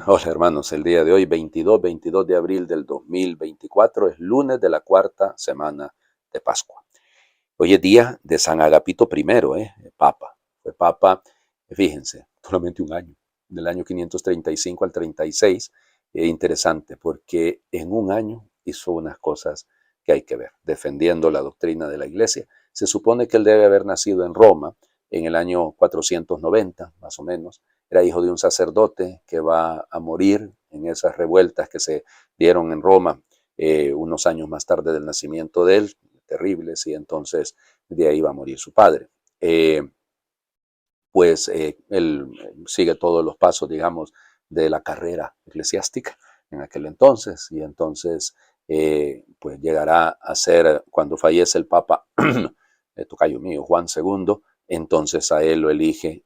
Hola hermanos, el día de hoy, 22 de abril del 2024, es lunes de la cuarta semana de Pascua. Hoy es día de San Agapito I, Papa. Fue Papa, fíjense, solamente un año, del año 535 al 36. Interesante, porque en un año hizo unas cosas que hay que ver, defendiendo la doctrina de la Iglesia. Se supone que él debe haber nacido en Roma en el año 490, más o menos. Era hijo de un sacerdote que va a morir en esas revueltas que se dieron en Roma unos años más tarde del nacimiento de él, terribles, y entonces de ahí va a morir su padre. Él sigue todos los pasos, digamos, de la carrera eclesiástica en aquel entonces, y entonces pues llegará a ser, cuando fallece el Papa, tocayo mío, Juan II, entonces a él lo elige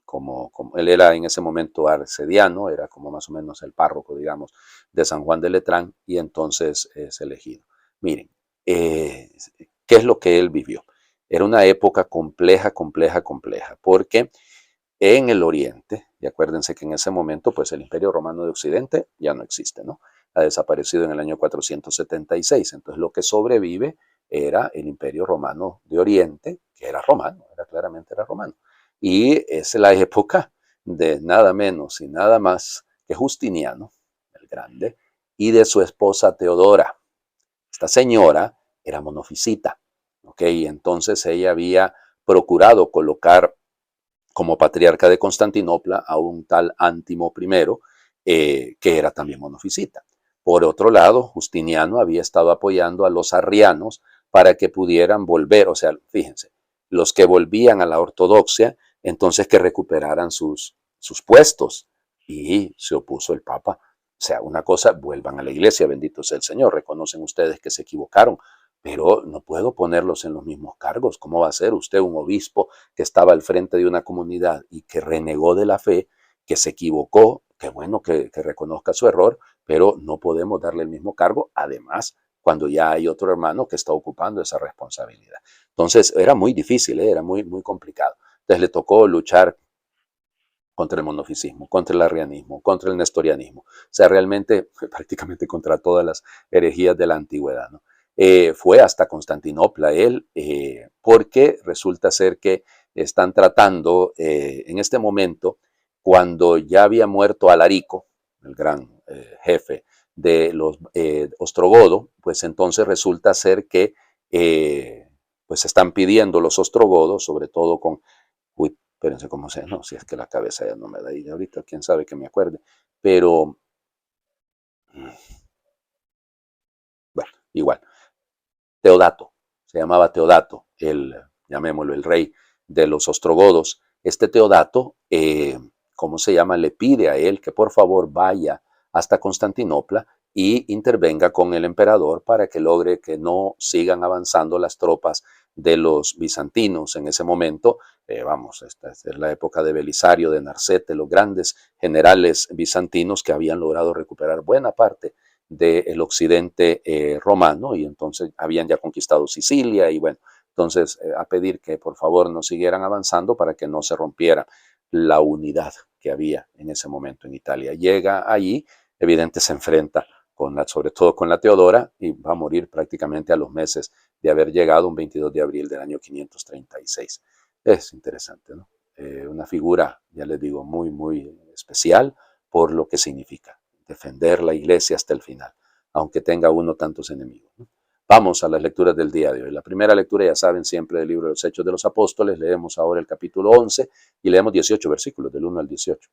como él era en ese momento arcediano, era como más o menos el párroco, digamos, de San Juan de Letrán, y entonces es elegido. Miren, ¿qué es lo que él vivió? Era una época compleja, porque en el Oriente, y acuérdense que en ese momento, pues el Imperio Romano de Occidente ya no existe, ¿no? Ha desaparecido en el año 476, entonces lo que sobrevive era el Imperio Romano de Oriente, que era romano, claramente era romano. Y es la época de nada menos y nada más que Justiniano, el Grande, y de su esposa Teodora. Esta señora era monofisita, ¿ok? Entonces ella había procurado colocar como patriarca de Constantinopla a un tal Antimo I, que era también monofisita. Por otro lado, Justiniano había estado apoyando a los arrianos para que pudieran volver, o sea, fíjense, los que volvían a la ortodoxia, entonces que recuperaran sus puestos, y se opuso el Papa. O sea, una cosa, vuelvan a la iglesia, bendito sea el Señor, reconocen ustedes que se equivocaron, pero no puedo ponerlos en los mismos cargos. ¿Cómo va a ser usted un obispo que estaba al frente de una comunidad y que renegó de la fe, que se equivocó? Qué bueno que reconozca su error, pero no podemos darle el mismo cargo, además, cuando ya hay otro hermano que está ocupando esa responsabilidad. Entonces, era muy difícil, era muy complicado. Entonces, le tocó luchar contra el monofisismo, contra el arrianismo, contra el nestorianismo. O sea, realmente prácticamente contra todas las herejías de la antigüedad, ¿no? Fue hasta Constantinopla él, porque resulta ser que están tratando en este momento, cuando ya había muerto Alarico, el gran jefe de los ostrogodos, pues entonces resulta ser que pues están pidiendo los ostrogodos, sobre todo con, uy, espérense cómo se, no, si es que la cabeza ya no me da ahí ahorita, quién sabe que me acuerde, pero bueno, igual. Teodato, se llamaba Teodato, llamémoslo el rey de los ostrogodos. Este Teodato, ¿cómo se llama? Le pide a él que por favor vaya hasta Constantinopla y intervenga con el emperador para que logre que no sigan avanzando las tropas de los bizantinos. En ese momento, vamos, esta es la época de Belisario, de Narcete, los grandes generales bizantinos que habían logrado recuperar buena parte del occidente romano, y entonces habían ya conquistado Sicilia, y bueno, entonces a pedir que por favor no siguieran avanzando para que no se rompiera la unidad que había en ese momento en Italia. Llega allí, evidente se enfrenta sobre todo con la Teodora, y va a morir prácticamente a los meses de haber llegado, un 22 de abril del año 536. Es interesante, ¿no? Una figura, ya les digo, muy especial por lo que significa defender la iglesia hasta el final, aunque tenga uno tantos enemigos, ¿no? Vamos a las lecturas del día de hoy. La primera lectura, ya saben, siempre del libro de los Hechos de los Apóstoles. Leemos ahora el capítulo 11 y leemos 18 versículos, del 1 al 18.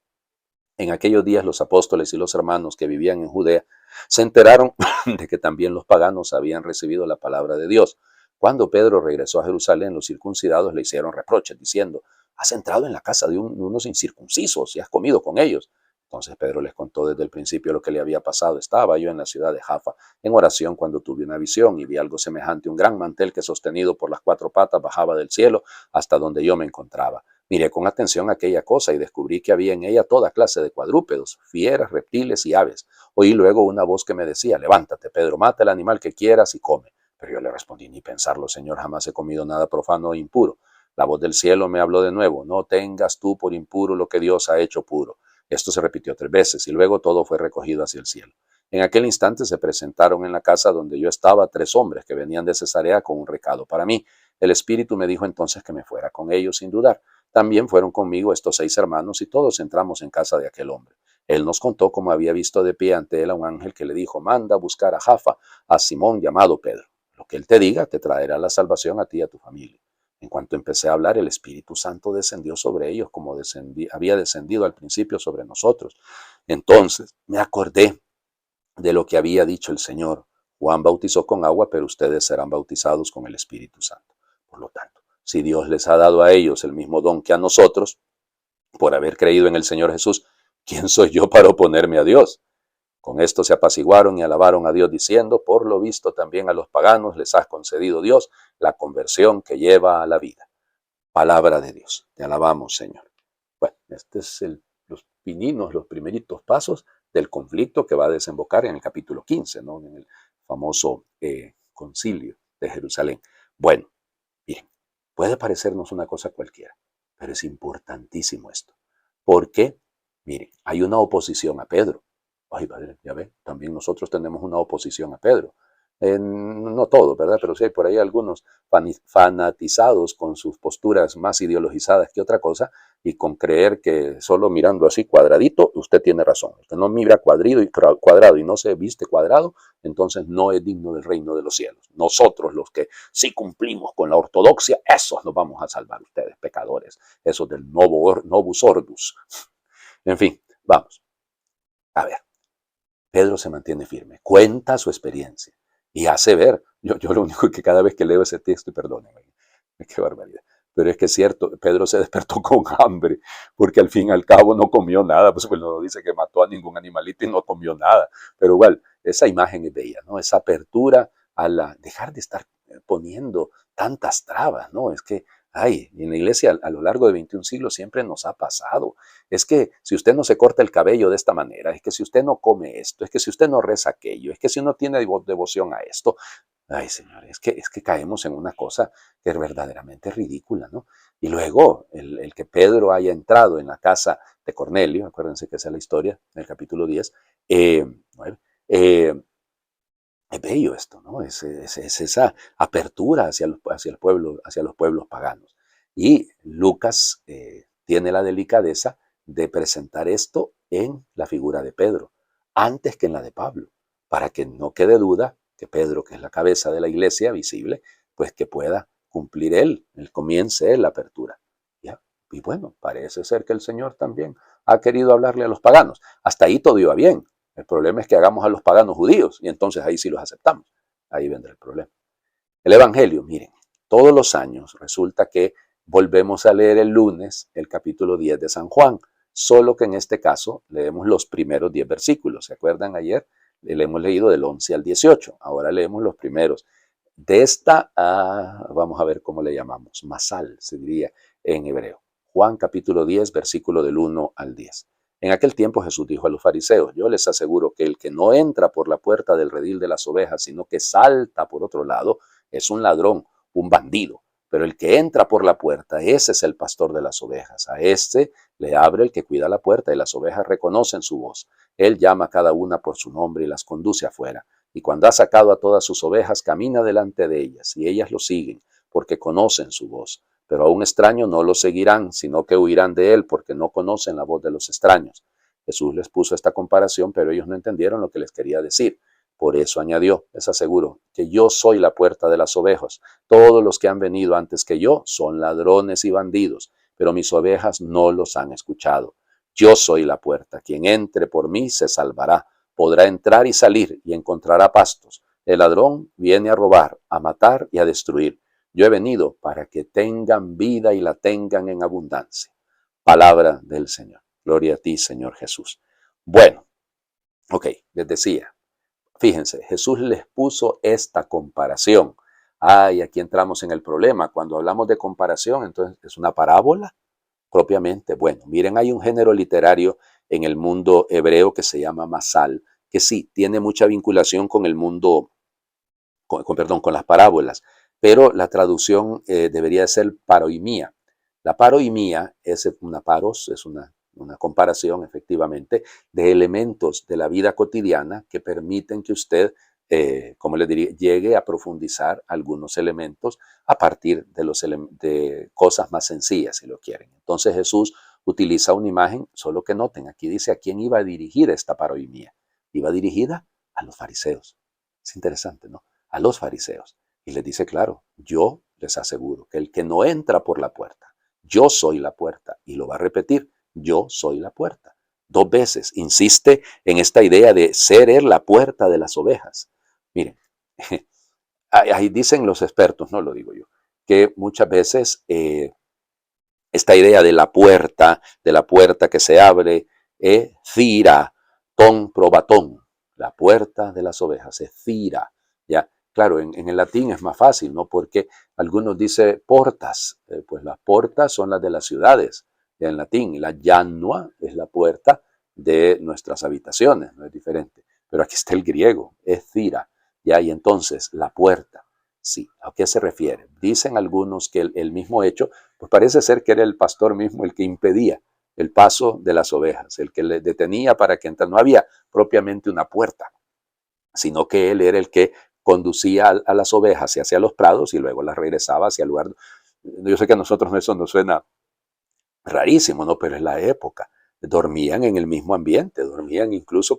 En aquellos días los apóstoles y los hermanos que vivían en Judea se enteraron de que también los paganos habían recibido la palabra de Dios. Cuando Pedro regresó a Jerusalén, los circuncidados le hicieron reproches, diciendo: has entrado en la casa de unos incircuncisos y has comido con ellos. Entonces Pedro les contó desde el principio lo que le había pasado. Estaba yo en la ciudad de Jaffa en oración cuando tuve una visión y vi algo semejante, un gran mantel que, sostenido por las cuatro patas, bajaba del cielo hasta donde yo me encontraba. Miré con atención aquella cosa y descubrí que había en ella toda clase de cuadrúpedos, fieras, reptiles y aves. Oí luego una voz que me decía: levántate, Pedro, mata el animal que quieras y come. Pero yo le respondí: ni pensarlo, Señor, jamás he comido nada profano o impuro. La voz del cielo me habló de nuevo: no tengas tú por impuro lo que Dios ha hecho puro. Esto se repitió 3 veces y luego todo fue recogido hacia el cielo. En aquel instante se presentaron en la casa donde yo estaba 3 hombres que venían de Cesarea con un recado para mí. El Espíritu me dijo entonces que me fuera con ellos sin dudar. También fueron conmigo estos 6 hermanos y todos entramos en casa de aquel hombre. Él nos contó cómo había visto de pie ante él a un ángel que le dijo, manda a buscar a Jafa, a Simón llamado Pedro. Lo que él te diga te traerá la salvación a ti y a tu familia. En cuanto empecé a hablar, el Espíritu Santo descendió sobre ellos como había descendido al principio sobre nosotros. Entonces me acordé de lo que había dicho el Señor. Juan bautizó con agua, pero ustedes serán bautizados con el Espíritu Santo. Por lo tanto, si Dios les ha dado a ellos el mismo don que a nosotros, por haber creído en el Señor Jesús, ¿quién soy yo para oponerme a Dios? Con esto se apaciguaron y alabaron a Dios diciendo, por lo visto también a los paganos les ha concedido Dios la conversión que lleva a la vida. Palabra de Dios. Te alabamos, Señor. Bueno, este es los pininos, los primeritos pasos del conflicto que va a desembocar en el capítulo 15, ¿no? En el famoso concilio de Jerusalén. Bueno, miren, puede parecernos una cosa cualquiera, pero es importantísimo esto. Porque, miren, hay una oposición a Pedro. Ay, padre, ya ve, también nosotros tenemos una oposición a Pedro. No todos, ¿verdad? Pero sí hay por ahí algunos fanatizados con sus posturas más ideologizadas que otra cosa y con creer que solo mirando así cuadradito, usted tiene razón. Usted no mira cuadrado y no se viste cuadrado, entonces no es digno del reino de los cielos. Nosotros, los que sí cumplimos con la ortodoxia, esos nos vamos a salvar, ustedes, pecadores, esos del novus ordus. En fin, vamos. A ver, Pedro se mantiene firme, cuenta su experiencia y hace ver, yo lo único que cada vez que leo ese texto, y perdónenme, qué barbaridad, pero es que es cierto, Pedro se despertó con hambre, porque al fin y al cabo no comió nada, pues no dice que mató a ningún animalito y no comió nada, pero igual, esa imagen es bella, ¿no? Esa apertura a dejar de estar poniendo tantas trabas, ¿no? Es que, ay, en la iglesia a lo largo de 21 siglos siempre nos ha pasado. Es que si usted no se corta el cabello de esta manera, es que si usted no come esto, es que si usted no reza aquello, es que si no tiene devoción a esto, ay, señor, es que caemos en una cosa que es verdaderamente ridícula, ¿no? Y luego, el que Pedro haya entrado en la casa de Cornelio, acuérdense que esa es la historia, en el capítulo 10, 9, es bello esto, ¿no? Es esa apertura hacia el pueblo, hacia los pueblos paganos. Y Lucas tiene la delicadeza de presentar esto en la figura de Pedro, antes que en la de Pablo, para que no quede duda que Pedro, que es la cabeza de la iglesia visible, pues que pueda cumplir él comience la apertura. ¿Ya? Y bueno, parece ser que el Señor también ha querido hablarle a los paganos. Hasta ahí todo iba bien. El problema es que hagamos a los paganos judíos y entonces ahí sí los aceptamos. Ahí vendrá el problema. El Evangelio, miren, todos los años resulta que volvemos a leer el lunes el capítulo 10 de San Juan, solo que en este caso leemos los primeros 10 versículos. ¿Se acuerdan ayer? Le hemos leído del 11 al 18. Ahora leemos los primeros. De esta, vamos a ver cómo le llamamos, masal, se diría en hebreo. Juan capítulo 10, versículo del 1 al 10. En aquel tiempo Jesús dijo a los fariseos, yo les aseguro que el que no entra por la puerta del redil de las ovejas, sino que salta por otro lado, es un ladrón, un bandido. Pero el que entra por la puerta, ese es el pastor de las ovejas. A este le abre el que cuida la puerta y las ovejas reconocen su voz. Él llama a cada una por su nombre y las conduce afuera. Y cuando ha sacado a todas sus ovejas, camina delante de ellas, y ellas lo siguen, porque conocen su voz. Pero a un extraño no lo seguirán, sino que huirán de él, porque no conocen la voz de los extraños. Jesús les puso esta comparación, pero ellos no entendieron lo que les quería decir. Por eso añadió, les aseguro, que yo soy la puerta de las ovejas. Todos los que han venido antes que yo son ladrones y bandidos, pero mis ovejas no los han escuchado. Yo soy la puerta. Quien entre por mí se salvará. Podrá entrar y salir y encontrará pastos. El ladrón viene a robar, a matar y a destruir. Yo he venido para que tengan vida y la tengan en abundancia. Palabra del Señor. Gloria a ti, Señor Jesús. Bueno, ok, les decía, fíjense, Jesús les puso esta comparación. Y aquí entramos en el problema. Cuando hablamos de comparación, entonces, ¿es una parábola? Propiamente, bueno, miren, hay un género literario en el mundo hebreo que se llama masal, que sí, tiene mucha vinculación con el mundo, con las parábolas, pero la traducción debería ser paroimía. La paroimía es una paros, es una una comparación efectivamente de elementos de la vida cotidiana que permiten que usted, como le diría, llegue a profundizar algunos elementos a partir de cosas más sencillas, si lo quieren. Entonces Jesús utiliza una imagen, solo que noten, aquí dice a quién iba dirigida esta paroimía. Iba dirigida a los fariseos. Es interesante, ¿no? A los fariseos. Y les dice, claro, yo les aseguro que el que no entra por la puerta, yo soy la puerta. Y lo va a repetir, yo soy la puerta. 2 veces insiste en esta idea de ser él la puerta de las ovejas. Miren, ahí dicen los expertos, no lo digo yo, que muchas veces esta idea de la puerta que se abre, cira, ton probatón, la puerta de las ovejas, es cira, ¿ya? Claro, en el latín es más fácil, ¿no? Porque algunos dicen portas, pues las portas son las de las ciudades, ya en latín, y la llanua es la puerta de nuestras habitaciones, no es diferente. Pero aquí está el griego, es cira, ¿ya? Y entonces, la puerta, sí, ¿a qué se refiere? Dicen algunos que el mismo hecho, pues parece ser que era el pastor mismo el que impedía el paso de las ovejas, el que le detenía para que entraran. No había propiamente una puerta, sino que él era el que conducía a las ovejas hacia los prados y luego las regresaba hacia el lugar. Yo sé que a nosotros eso nos suena rarísimo, ¿no? Pero es la época. Dormían en el mismo ambiente, dormían incluso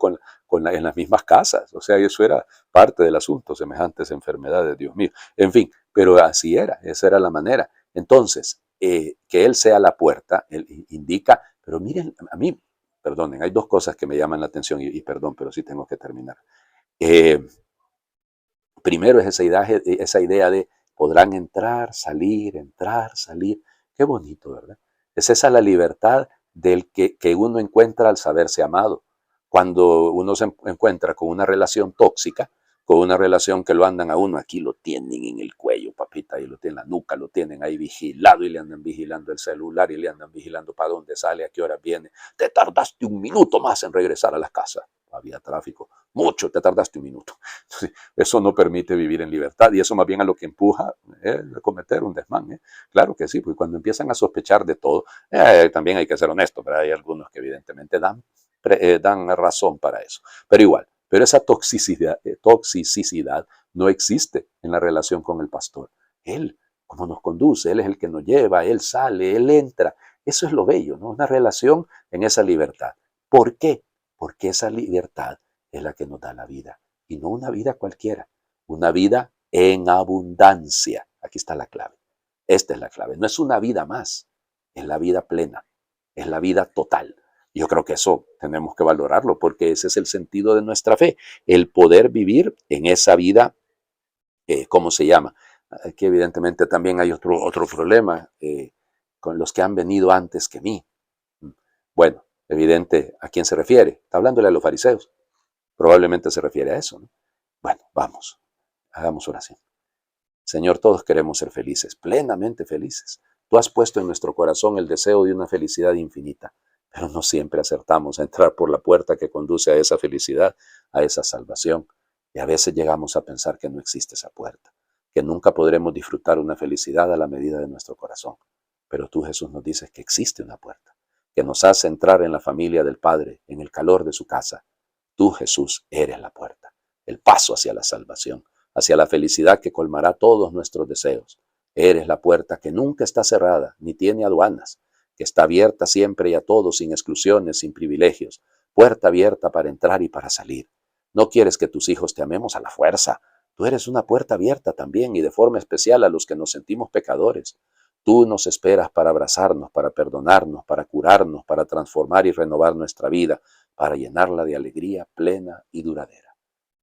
en las mismas casas. O sea, eso era parte del asunto, semejantes enfermedades, Dios mío. En fin, pero así era, esa era la manera. Entonces, que Él sea la puerta, Él indica, pero miren, a mí, perdonen, hay 2 cosas que me llaman la atención y perdón, pero sí tengo que terminar. Primero es esa idea de podrán entrar, salir. Qué bonito, ¿verdad? Es esa la libertad del que uno encuentra al saberse amado. Cuando uno se encuentra con una relación tóxica, con una relación que lo andan a uno, aquí lo tienen en el cuello, papita, y lo tienen en la nuca, lo tienen ahí vigilado y le andan vigilando el celular y le andan vigilando para dónde sale, a qué hora viene. Te tardaste 1 minuto más en regresar a la casa. Había tráfico. Mucho, te tardaste 1 minuto. Eso no permite vivir en libertad y eso más bien a lo que empuja a cometer un desmán. Claro que sí, porque cuando empiezan a sospechar de todo, también hay que ser honesto, pero hay algunos que evidentemente dan razón para eso. Pero igual, pero esa toxicidad no existe en la relación con el pastor. Él, como nos conduce, Él es el que nos lleva, Él sale, Él entra. Eso es lo bello, ¿no? Una relación en esa libertad. ¿Por qué? Porque esa libertad es la que nos da la vida. Y no una vida cualquiera, una vida en abundancia. Aquí está la clave. Esta es la clave. No es una vida más, es la vida plena, es la vida total. Yo creo que eso tenemos que valorarlo porque ese es el sentido de nuestra fe, el poder vivir en esa vida, ¿cómo se llama? Aquí evidentemente también hay otro problema con los que han venido antes que mí. Bueno, evidente, ¿a quién se refiere? Está hablándole a los fariseos. Probablemente se refiere a eso, ¿no? Bueno, vamos, hagamos oración. Señor, todos queremos ser felices, plenamente felices. Tú has puesto en nuestro corazón el deseo de una felicidad infinita, pero no siempre acertamos a entrar por la puerta que conduce a esa felicidad, a esa salvación. Y a veces llegamos a pensar que no existe esa puerta, que nunca podremos disfrutar una felicidad a la medida de nuestro corazón. Pero tú, Jesús, nos dices que existe una puerta, que nos hace entrar en la familia del Padre, en el calor de su casa. Tú, Jesús, eres la puerta, el paso hacia la salvación, hacia la felicidad que colmará todos nuestros deseos. Eres la puerta que nunca está cerrada, ni tiene aduanas, que está abierta siempre y a todos, sin exclusiones, sin privilegios. Puerta abierta para entrar y para salir. No quieres que tus hijos te amemos a la fuerza. Tú eres una puerta abierta también y de forma especial a los que nos sentimos pecadores. Tú nos esperas para abrazarnos, para perdonarnos, para curarnos, para transformar y renovar nuestra vida, para llenarla de alegría plena y duradera.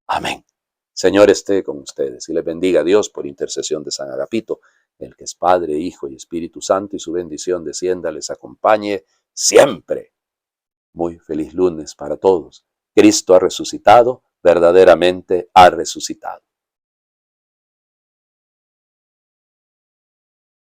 Amén. Señor esté con ustedes y les bendiga a Dios por intercesión de San Agapito, el que es Padre, Hijo y Espíritu Santo, y su bendición descienda, les acompañe siempre. Muy feliz lunes para todos. Cristo ha resucitado, verdaderamente ha resucitado.